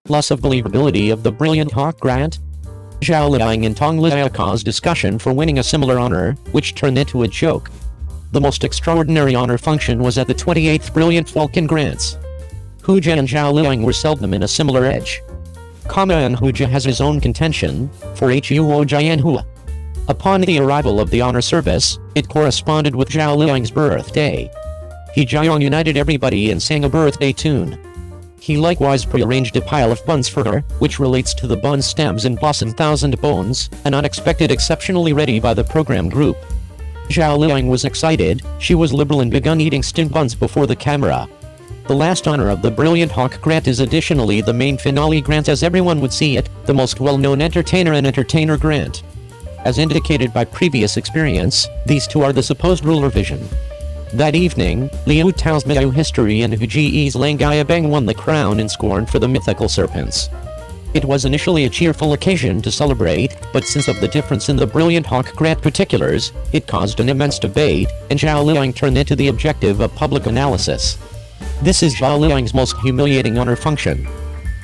Loss of believability of the Brilliant Hawk grant? Zhao Liying and Tong Liya caused discussion for winning a similar honor, which turned into a joke. The most extraordinary honor function was at the 28th Brilliant Falcon Grants. Hu Jia and Zhao Liying were seldom in a similar edge. And Hu Jia has his own contention, for Huo Jianhua. Upon the arrival of the honor service, it corresponded with Zhao Liying's birthday. He Jiang united everybody and sang a birthday tune. He likewise prearranged a pile of buns for her, which relates to the bun stems and blossom thousand bones, an unexpected exceptionally ready by the program group. Zhao Liying was excited, she was liberal and begun eating stink buns before the camera. The last honor of the Brilliant Hawk grant is additionally the main finale grant as everyone would see it, the most well-known entertainer and entertainer grant. As indicated by previous experience, these two are the supposed ruler vision. That evening, Liu Tao's Miao history and Hu Ji's Langaya Bang won the crown in scorn for the mythical serpents. It was initially a cheerful occasion to celebrate, but since of the difference in the Brilliant Hawk grant particulars, it caused an immense debate, and Zhao Liying turned into the objective of public analysis. This is Zhao Liying's most humiliating honor function.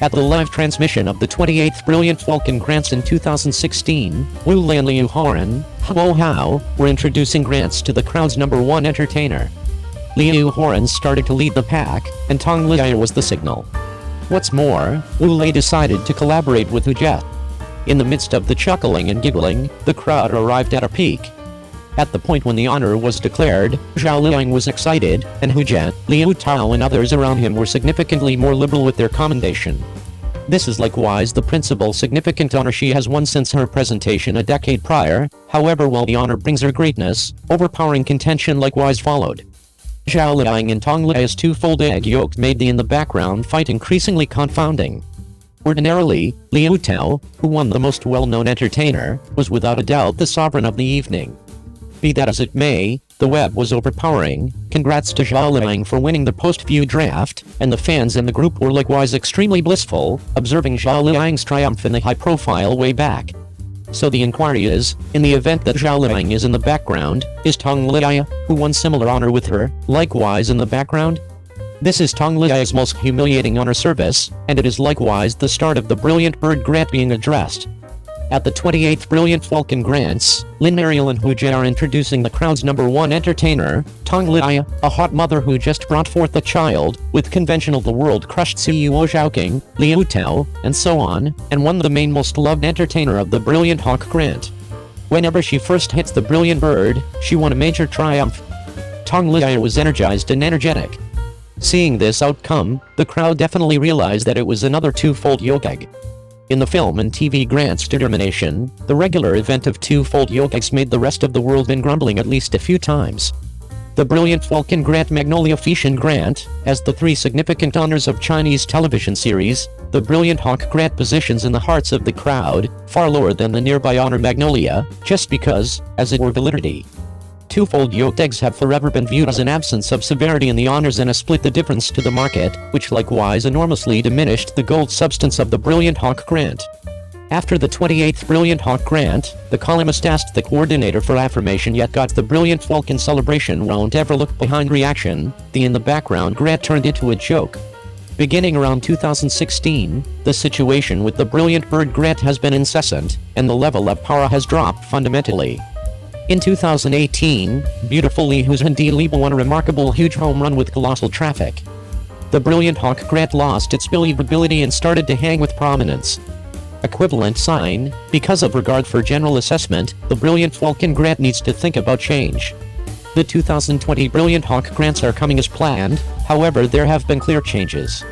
At the live transmission of the 28th Brilliant Falcon Grants in 2016, Wu Lei and Liu Horan, Huo Hao, were introducing grants to the crowd's #1 entertainer. Liu Horan started to lead the pack, and Tong Liya was the signal. What's more, Wu Lei decided to collaborate with Hu Jia. In the midst of the chuckling and giggling, the crowd arrived at a peak. At the point when the honor was declared, Zhao Liying was excited, and Hu Jia, Liu Tao and others around him were significantly more liberal with their commendation. This is likewise the principal significant honor she has won since her presentation a decade prior. However, while the honor brings her greatness, overpowering contention likewise followed. Zhao Liying and Tong Liya's twofold egg yolk made the in the background fight increasingly confounding. Ordinarily, Liu Tao, who won the most well-known entertainer, was without a doubt the sovereign of the evening. Be that as it may, the web was overpowering. Congrats to Zhao Liying for winning the post-view draft, and the fans in the group were likewise extremely blissful, observing Zhao Liying's triumph in the high-profile way back. So the inquiry is, in the event that Zhao Liying is in the background, is Tong Liya, who won similar honor with her, likewise in the background? This is Tong Liya's most humiliating honor service, and it is likewise the start of the Brilliant Bird grant being addressed. At the 28th Brilliant Falcon Grants, Lin Mariel and Hu Jia are introducing the crowd's #1 entertainer, Tong Liya, a hot mother who just brought forth a child, with conventional the world-crushed CEO Zhaoqing, Liu Tao, and so on, and won the main most loved entertainer of the Brilliant Hawk grant. Whenever she first hits the Brilliant Bird, she won a major triumph. Tong Liya was energized and energetic. Seeing this outcome, the crowd definitely realized that it was another twofold yolk egg. In the film and TV grants determination, the regular event of twofold yolk eggs made the rest of the world been grumbling at least a few times. The Brilliant Falcon Grant Magnolia Fission Grant, as the three significant honors of Chinese television series, the Brilliant Hawk Grant positions in the hearts of the crowd, far lower than the nearby honor Magnolia, just because, as it were validity. Twofold yolk eggs have forever been viewed as an absence of severity in the honors and a split the difference to the market, which likewise enormously diminished the gold substance of the Brilliant Hawk grant. After the 28th Brilliant Hawk grant, the columnist asked the coordinator for affirmation yet got the Brilliant Falcon celebration won't ever look behind reaction. The in the background grant turned into a joke. Beginning around 2016, the situation with the Brilliant Bird grant has been incessant, and the level of power has dropped fundamentally. In 2018, beautiful Li Huzhendi Liba won a remarkable huge home run with colossal traffic. The Brilliant Hawk grant lost its believability and started to hang with prominence. Equivalent sign, because of regard for general assessment, the Brilliant Falcon grant needs to think about change. The 2020 Brilliant Hawk grants are coming as planned, however there have been clear changes.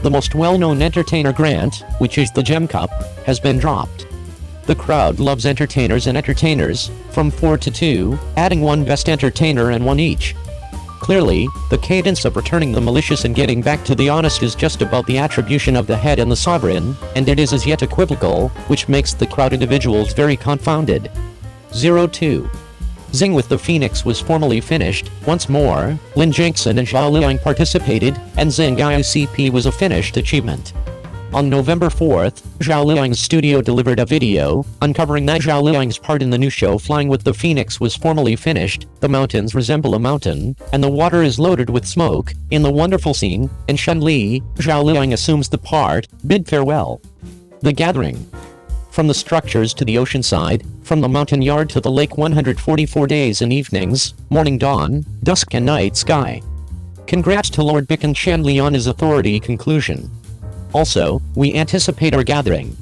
The most well-known entertainer grant, which is the Gem Cup, has been dropped. The crowd loves entertainers and entertainers, from 4 to 2, adding one best entertainer and one each. Clearly, the cadence of returning the malicious and getting back to the honest is just about the attribution of the head and the sovereign, and it is as yet equivocal, which makes the crowd individuals very confounded. 02. Zing with the Phoenix was formally finished. Once more, Lin Jiangxin and Zhao Liying participated, and Zing CP was a finished achievement. On November 4th, Zhao Liying's studio delivered a video, uncovering that Zhao Liying's part in the new show Flying with the Phoenix was formally finished. The mountains resemble a mountain, and the water is loaded with smoke. In the wonderful scene, in Shenli, Zhao Liying assumes the part, bid farewell. The gathering. From the structures to the ocean side, from the mountain yard to the lake, 144 days and evenings, morning dawn, dusk and night sky. Congrats to Lord Bick and Shenli on his authority conclusion. Also, we anticipate our gathering.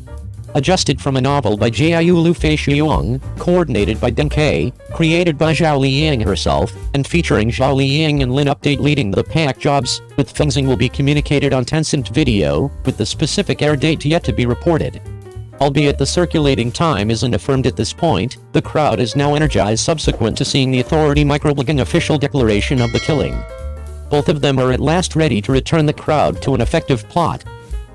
Adjusted from a novel by Jiayu Lu Fei Xiong, coordinated by Deng Ke, created by Zhao Liying herself, and featuring Zhao Liying and Lin Update leading the pack jobs, with Fengxing will be communicated on Tencent Video, with the specific air date yet to be reported. Albeit the circulating time isn't affirmed at this point, the crowd is now energized subsequent to seeing the authority microblogging official declaration of the killing. Both of them are at last ready to return the crowd to an effective plot.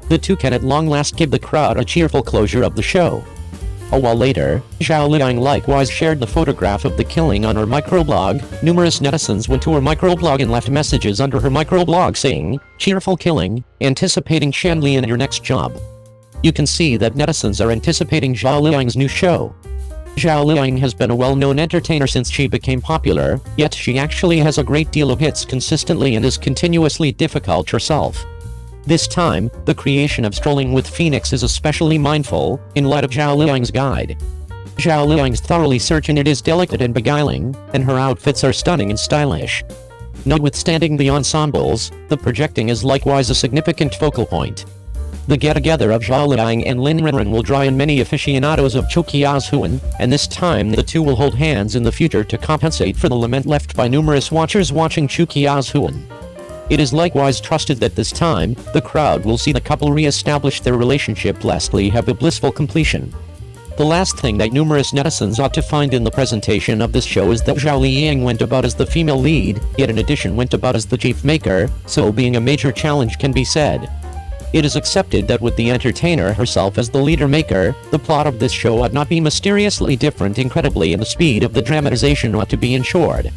The two can at long last give the crowd a cheerful closure of the show. A while later, Zhao Liying likewise shared the photograph of the killing on her microblog. Numerous netizens went to her microblog and left messages under her microblog saying, "Cheerful killing, anticipating Shenli in your next job." You can see that netizens are anticipating Zhao Liying's new show. Zhao Liying has been a well-known entertainer since she became popular, yet she actually has a great deal of hits consistently and is continuously difficult herself. This time, the creation of Strolling with Phoenix is especially mindful, in light of Zhao Liying's guide. Zhao Liying's thoroughly search and it is delicate and beguiling, and her outfits are stunning and stylish. Notwithstanding the ensembles, the projecting is likewise a significant focal point. The get-together of Zhao Liying and Lin Renren will draw in many aficionados of Chuqia's Huan, and this time the two will hold hands in the future to compensate for the lament left by numerous watchers watching Chuqia's Huan. It is likewise trusted that this time, the crowd will see the couple re-establish their relationship, lastly have a blissful completion. The last thing that numerous netizens ought to find in the presentation of this show is that Zhao Liying went about as the female lead, yet in addition went about as the chief maker, so being a major challenge can be said. It is accepted that with the entertainer herself as the leader maker, the plot of this show ought not be mysteriously different incredibly, and the speed of the dramatization ought to be ensured.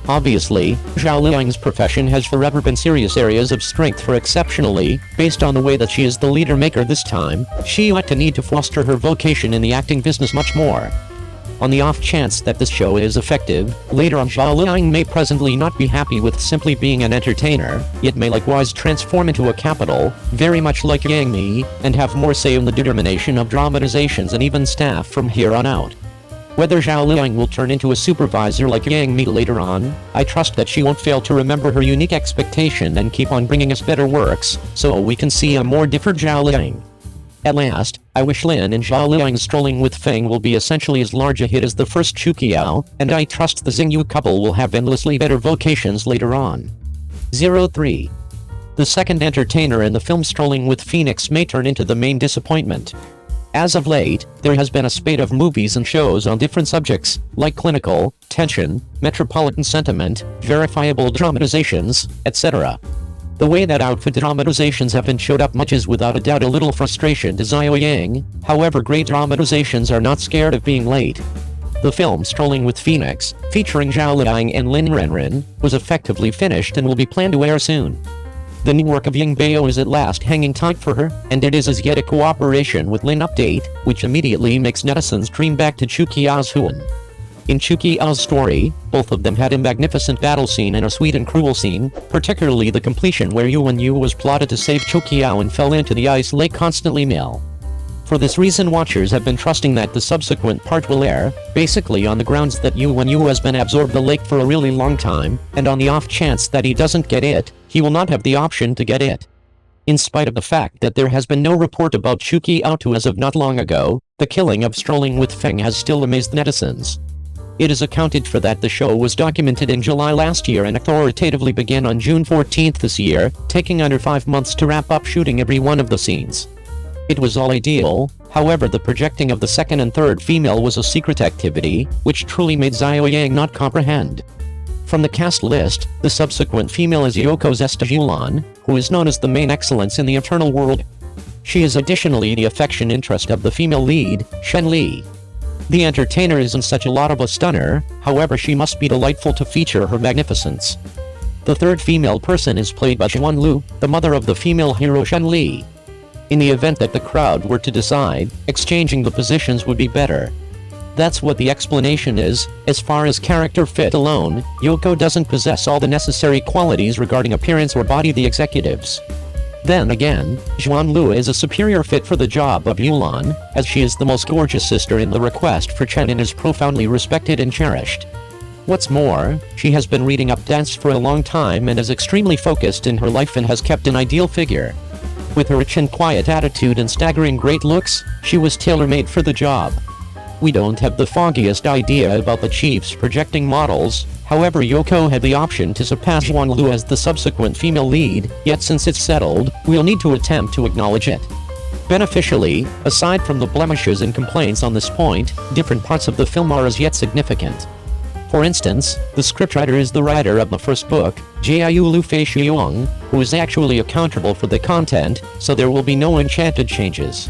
Obviously, Zhao Liying's profession has forever been serious areas of strength for exceptionally, based on the way that she is the leader maker this time, she ought to need to foster her vocation in the acting business much more. On the off chance that this show is effective, later on Zhao Liying may presently not be happy with simply being an entertainer, yet may likewise transform into a capital, very much like Yang Mi, and have more say in the determination of dramatizations and even staff from here on out. Whether Zhao Liying will turn into a supervisor like Yang Mi later on, I trust that she won't fail to remember her unique expectation and keep on bringing us better works, so we can see a more different Zhao Liying. At last, I wish Lin and Zhao Liying's Strolling with Feng will be essentially as large a hit as the first Chuqiao, and I trust the Xingyu couple will have endlessly better vocations later on. 03. The second entertainer in the film Strolling with Phoenix may turn into the main disappointment. As of late, there has been a spate of movies and shows on different subjects, like clinical, tension, metropolitan sentiment, verifiable dramatizations, etc. The way that outfit dramatizations have been showed up much is without a doubt a little frustration to Zhao Yang, however great dramatizations are not scared of being late. The film Strolling with Phoenix, featuring Zhao Liying and Lin Renren, was effectively finished and will be planned to air soon. The new work of Ying Bao is at last hanging tight for her, and it is as yet a cooperation with Lin Update, which immediately makes netizens dream back to Chuqia's Huan. In Chuqia's story, both of them had a magnificent battle scene and a sweet and cruel scene, particularly the completion where Yuan Yu was plotted to save Chuqiao and fell into the ice lake constantly male. For this reason watchers have been trusting that the subsequent part will air, basically on the grounds that Yuan Yu has been absorbed the lake for a really long time, and on the off chance that he doesn't get it, he will not have the option to get it. In spite of the fact that there has been no report about Chuqiao as of not long ago, the killing of Strolling with Feng has still amazed netizens. It is accounted for that the show was documented in July last year and authoritatively began on June 14th this year, taking under 5 months to wrap up shooting every one of the scenes. It was all ideal, however the projecting of the second and third female was a secret activity, which truly made Zhao Yang not comprehend. From the cast list, the subsequent female is Yoko Zestajulan, who is known as the main excellence in the Eternal World. She is additionally the affection interest of the female lead, Shen Li. The entertainer isn't such a lot of a stunner, however she must be delightful to feature her magnificence. The third female person is played by Xuan Lu, the mother of the female hero Shen Li. In the event that the crowd were to decide, exchanging the positions would be better. That's what the explanation is. As far as character fit alone, Yoko doesn't possess all the necessary qualities regarding appearance or body the executives. Then again, Zhao is a superior fit for the job of Yulan, as she is the most gorgeous sister in the request for Chen and is profoundly respected and cherished. What's more, she has been reading up dance for a long time and is extremely focused in her life and has kept an ideal figure. With her rich and quiet attitude and staggering great looks, she was tailor-made for the job. We don't have the foggiest idea about the chief's projecting models. However, Yoko had the option to surpass Zhang Lu as the subsequent female lead, yet since it's settled, we'll need to attempt to acknowledge it. Beneficially, aside from the blemishes and complaints on this point, different parts of the film are as yet significant. For instance, the scriptwriter is the writer of the first book, Jiayu Lu Fei Xiong, who is actually accountable for the content, so there will be no enchanted changes.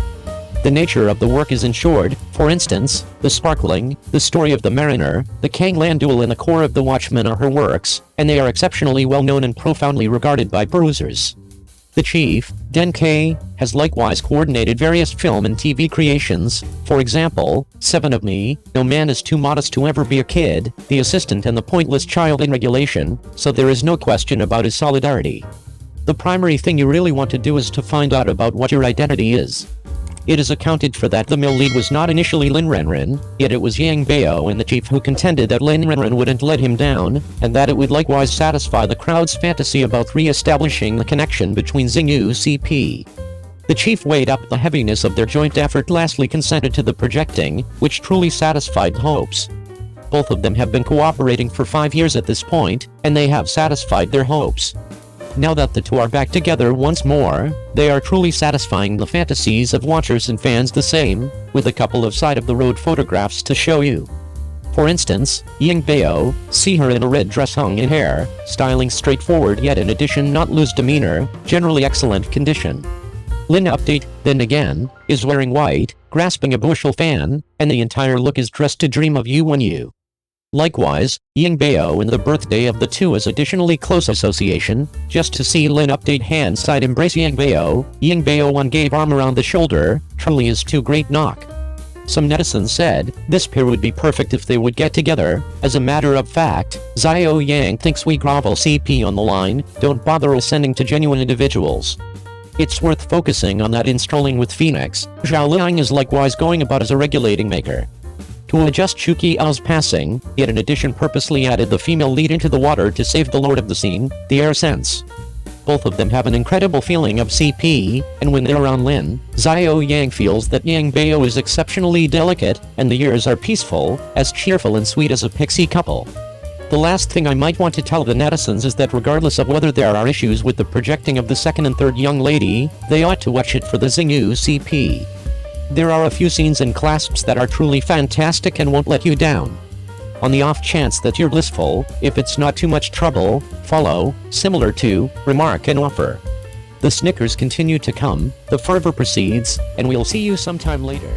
The nature of the work is ensured. For instance, The Sparkling, The Story of the Mariner, The Kanglan Duel and The Core of the Watchmen are her works, and they are exceptionally well known and profoundly regarded by perusers. The chief, Den Kei, has likewise coordinated various film and TV creations. For example, Seven of Me, No Man is Too Modest to Ever Be a Kid, The Assistant and The Pointless Child in Regulation, so there is no question about his solidarity. The primary thing you really want to do is to find out about what your identity is. It is accounted for that the male lead was not initially Lin Renren, yet it was Yang Bao and the chief who contended that Lin Renren wouldn't let him down, and that it would likewise satisfy the crowd's fantasy about re-establishing the connection between Xingyu CP. The chief weighed up the heaviness of their joint effort, lastly consented to the projecting, which truly satisfied hopes. Both of them have been cooperating for 5 years at this point, and they have satisfied their hopes. Now that the two are back together once more, they are truly satisfying the fantasies of watchers and fans the same, with a couple of side-of-the-road photographs to show you. For instance, Yang Bao, see her in a red dress hung in hair, styling straightforward yet in addition not lose demeanor, generally excellent condition. Lin update, then again, is wearing white, grasping a bushel fan, and the entire look is dressed to dream of you when you. Likewise, Yang Bao and the birthday of the two is additionally close association. Just to see Lin update hand side embrace Yang Bao one gave arm around the shoulder, truly is too great knock. Some netizens said, this pair would be perfect if they would get together. As a matter of fact, Zhao Yang thinks we grovel CP on the line, don't bother ascending to genuine individuals. It's worth focusing on that in Strolling with Phoenix. Zhao Liying is likewise going about as a regulating maker. To adjust Chuki Ao's passing, yet in addition purposely added the female lead into the water to save the lord of the scene, the air sense. Both of them have an incredible feeling of CP, and when they're around Lin, Zhao Yang feels that Yang Bao is exceptionally delicate, and the years are peaceful, as cheerful and sweet as a pixie couple. The last thing I might want to tell the netizens is that regardless of whether there are issues with the projecting of the second and third young lady, they ought to watch it for the Xingyu CP. There are a few scenes and clasps that are truly fantastic and won't let you down. On the off chance that you're blissful, if it's not too much trouble, follow, similar to, remark and offer. The snickers continue to come, the fervor proceeds, and we'll see you sometime later.